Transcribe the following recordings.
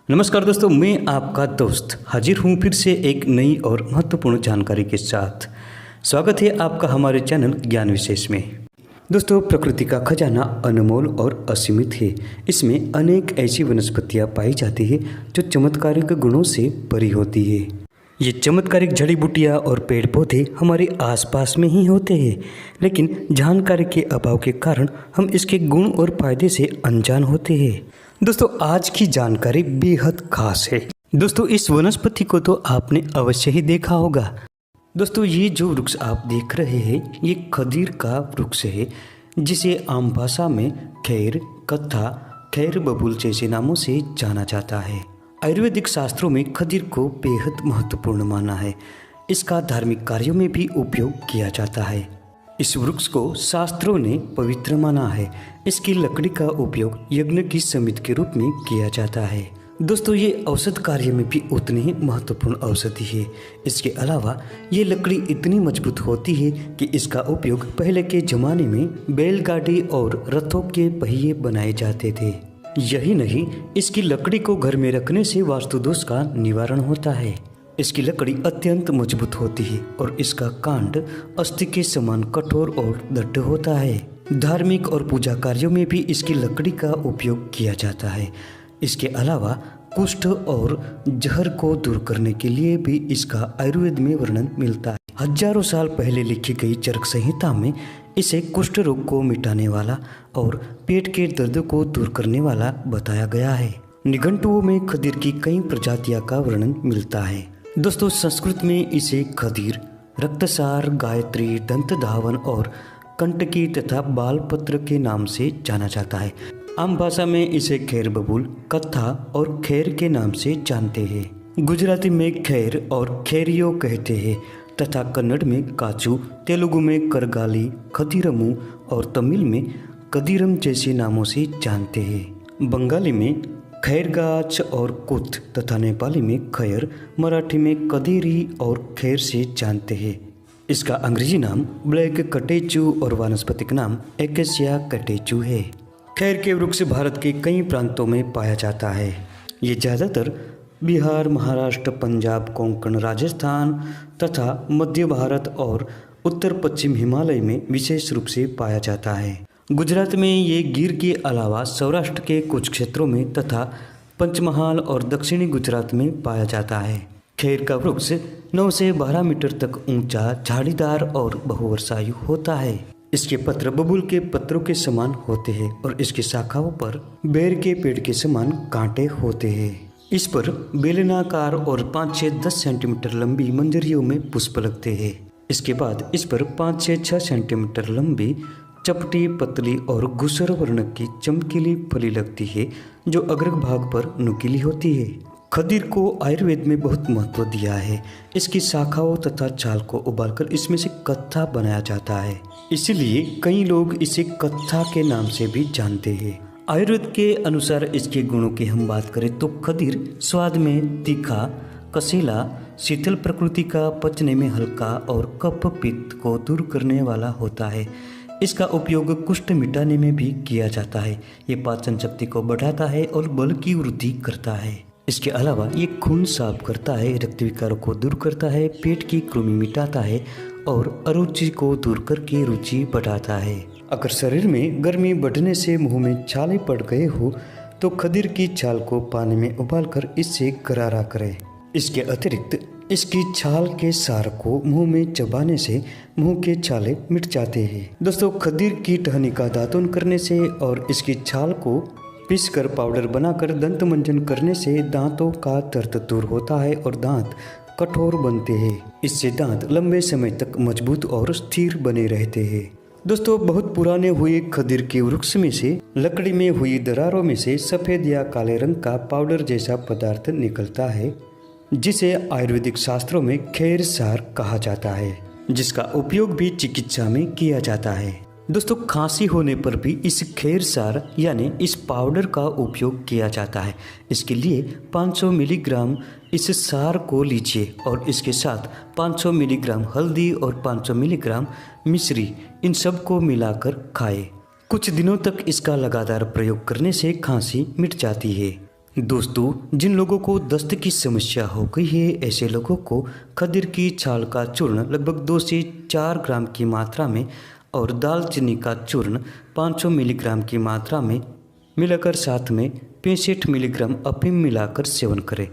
नमस्कार दोस्तों, मैं आपका दोस्त हाजिर हूँ फिर से एक नई और महत्वपूर्ण जानकारी के साथ। स्वागत है आपका हमारे चैनल ज्ञान विशेष में। दोस्तों, प्रकृति का खजाना अनमोल और असीमित है। इसमें अनेक ऐसी वनस्पतियाँ पाई जाती है जो चमत्कारिक गुणों से भरी होती है। ये चमत्कारिक जड़ी बूटियाँ और पेड़ पौधे हमारे आसपास में ही होते हैं, लेकिन जानकारी के अभाव के कारण हम इसके गुण और फायदे से अनजान होते हैं। दोस्तों, आज की जानकारी बेहद खास है। दोस्तों, इस वनस्पति को तो आपने अवश्य ही देखा होगा। दोस्तों, ये जो वृक्ष आप देख रहे हैं ये खदीर का वृक्ष है, जिसे आम भाषा में खैर, कत्था, खैर बबूल जैसे नामों से जाना जाता है। आयुर्वेदिक शास्त्रों में खदीर को बेहद महत्वपूर्ण माना है। इसका धार्मिक कार्यों में भी उपयोग किया जाता है। इस वृक्ष को शास्त्रों ने पवित्र माना है। इसकी लकड़ी का उपयोग यज्ञ की समिति के रूप में किया जाता है। दोस्तों, ये औषध कार्य में भी उतनी ही महत्वपूर्ण औषधि है। इसके अलावा ये लकड़ी इतनी मजबूत होती है कि इसका उपयोग पहले के जमाने में बैलगाड़ी और रथों के पहिए बनाए जाते थे। यही नहीं, इसकी लकड़ी को घर में रखने से वास्तु दोष का निवारण होता है। इसकी लकड़ी अत्यंत मजबूत होती है और इसका कांड अस्थि के समान कठोर और दृढ़ होता है। धार्मिक और पूजा कार्यों में भी इसकी लकड़ी का उपयोग किया जाता है। इसके अलावा कुष्ठ और जहर को दूर करने के लिए भी इसका आयुर्वेद में वर्णन मिलता है। हजारों साल पहले लिखी गई चरक संहिता में इसे कुष्ठ रोग को मिटाने वाला और पेट के दर्द को दूर करने वाला बताया गया है। निघंटुओं में खदीर की कई प्रजातियां का वर्णन मिलता है। दोस्तों, संस्कृत में इसे खदीर, रक्तसार, गायत्री, दंत धावन और कंटकी तथा बालपत्र के नाम से जाना जाता है। आम भाषा में इसे खैर बबूल, कत्था और खैर के नाम से जानते हैं। गुजराती में खैर और खैरियो कहते हैं तथा कन्नड़ में काचू, तेलुगु में करगाली, खदीरमू और तमिल में कदीरम जैसे नामों से जानते हैं। बंगाली में खैरगाछ और कुथ तथा नेपाली में खैर, मराठी में कदेरी और खैर से जानते हैं। इसका अंग्रेजी नाम ब्लैक कटेचू और वानस्पतिक नाम एकेसिया कटेचू है। खैर के वृक्ष भारत के कई प्रांतों में पाया जाता है। ये ज़्यादातर बिहार, महाराष्ट्र, पंजाब, कोंकण, राजस्थान तथा मध्य भारत और उत्तर पश्चिम हिमालय में विशेष रूप से पाया जाता है। गुजरात में ये गिर के अलावा सौराष्ट्र के कुछ क्षेत्रों में तथा पंचमहाल और दक्षिणी गुजरात में पाया जाता है। खैर का वृक्ष 9 से 12 मीटर तक ऊंचा, झाड़ीदार और बहुवर्षायु होता है। इसके पत्र बबूल के पत्रों के समान होते हैं और इसकी शाखाओं पर बेर के पेड़ के समान कांटे होते हैं। इस पर बेलनाकार और 5 से 10 सेंटीमीटर लंबी मंजरियों में पुष्प लगते हैं। इसके बाद इस पर 5 से 6 सेंटीमीटर लंबी चपटी, पतली और घुसर वर्ण की चमकीली फली लगती है जो अग्र भाग पर नुकीली होती है। खदीर को आयुर्वेद में बहुत महत्व दिया है। इसकी शाखाओं तथा छाल को उबालकर इसमें से कत्था बनाया जाता है। इसीलिए कई लोग इसे कत्था के नाम से भी जानते हैं। आयुर्वेद के अनुसार इसके गुणों की हम बात करें तो खदीर स्वाद में तीखा, कसीला, शीतल प्रकृति का, पचने में हल्का और कफ पित्त को दूर करने वाला होता है। इसका उपयोग कुष्ठ मिटाने में भी किया जाता है। ये पाचन शक्ति को बढ़ाता है और बल की वृद्धि करता है। इसके अलावा ये खून साफ करता है, रक्त विकारों को दूर करता है, पेट की कृमि मिटाता है और अरुचि को दूर करके रुचि बढ़ाता है। अगर शरीर में गर्मी बढ़ने से मुंह में छाले पड़ गए हो तो खदीर की छाल को पानी में उबालकर इससे गरारा करें। इसके अतिरिक्त इसकी छाल के सार को मुंह में चबाने से मुंह के छाले मिट जाते हैं। दोस्तों, खदीर की टहनी का दातुन करने से और इसकी छाल को पीसकर पाउडर बनाकर दंत मंजन करने से दांतों का दर्द दूर होता है और दांत कठोर बनते हैं। इससे दांत लंबे समय तक मजबूत और स्थिर बने रहते हैं। दोस्तों, बहुत पुराने हुए खदीर के वृक्ष में से लकड़ी में हुई दरारों में से सफ़ेद या काले रंग का पाउडर जैसा पदार्थ निकलता है, जिसे आयुर्वेदिक शास्त्रों में खैर सार कहा जाता है, जिसका उपयोग भी चिकित्सा में किया जाता है। दोस्तों, खांसी होने पर भी इस खैर सार यानी इस पाउडर का उपयोग किया जाता है। इसके लिए 500 मिलीग्राम इस सार को लीजिए और इसके साथ 500 मिलीग्राम हल्दी और 500 मिलीग्राम मिश्री, इन सब को मिलाकर खाएं। कुछ दिनों तक इसका लगातार प्रयोग करने से खांसी मिट जाती है। दोस्तों, जिन लोगों को दस्त की समस्या हो गई है, ऐसे लोगों को खदीर की छाल का चूर्ण लगभग 2 से 4 ग्राम की मात्रा में और दालचीनी का चूर्ण 500 मिलीग्राम की मात्रा में मिलाकर साथ में 65 मिलीग्राम अफीम मिलाकर सेवन करें।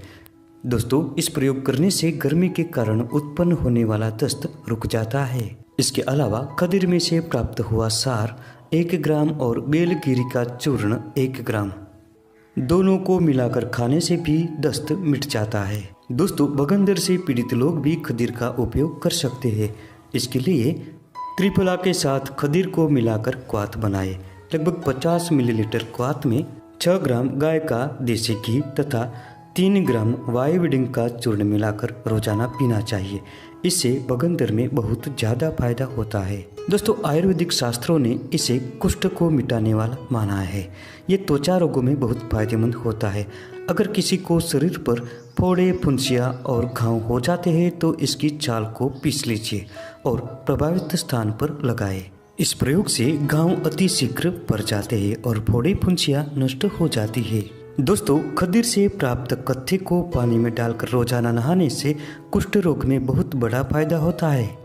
दोस्तों, इस प्रयोग करने से गर्मी के कारण उत्पन्न होने वाला दस्त रुक जाता है। इसके अलावा खदीर में से प्राप्त हुआ सार 1 ग्राम और बेलगिरी का चूर्ण 1 ग्राम दोनों को मिलाकर खाने से भी दस्त मिट जाता है। दोस्तों, बगंदर से पीड़ित लोग भी खदीर का उपयोग कर सकते हैं। इसके लिए त्रिफला के साथ खदीर को मिलाकर क्वाथ बनाएं। लगभग 50 मिलीलीटर क्वाथ में 6 ग्राम गाय का देसी घी तथा 3 ग्राम वायुविडिंग का चूर्ण मिलाकर रोजाना पीना चाहिए। इससे बगंदर में बहुत ज़्यादा फायदा होता है। दोस्तों, आयुर्वेदिक शास्त्रों ने इसे कुष्ठ को मिटाने वाला माना है। ये त्वचा रोगों में बहुत फायदेमंद होता है। अगर किसी को शरीर पर फोड़े, फुंसियाँ और घाव हो जाते हैं तो इसकी छाल को पीस लीजिए और प्रभावित स्थान पर लगाएं। इस प्रयोग से घाव अति शीघ्र भर जाते हैं और फोड़े, फुंसियाँ नष्ट हो जाती है। दोस्तों, खदीर से प्राप्त कत्थे को पानी में डालकर रोजाना नहाने से कुष्ठ रोग में बहुत बड़ा फायदा होता है।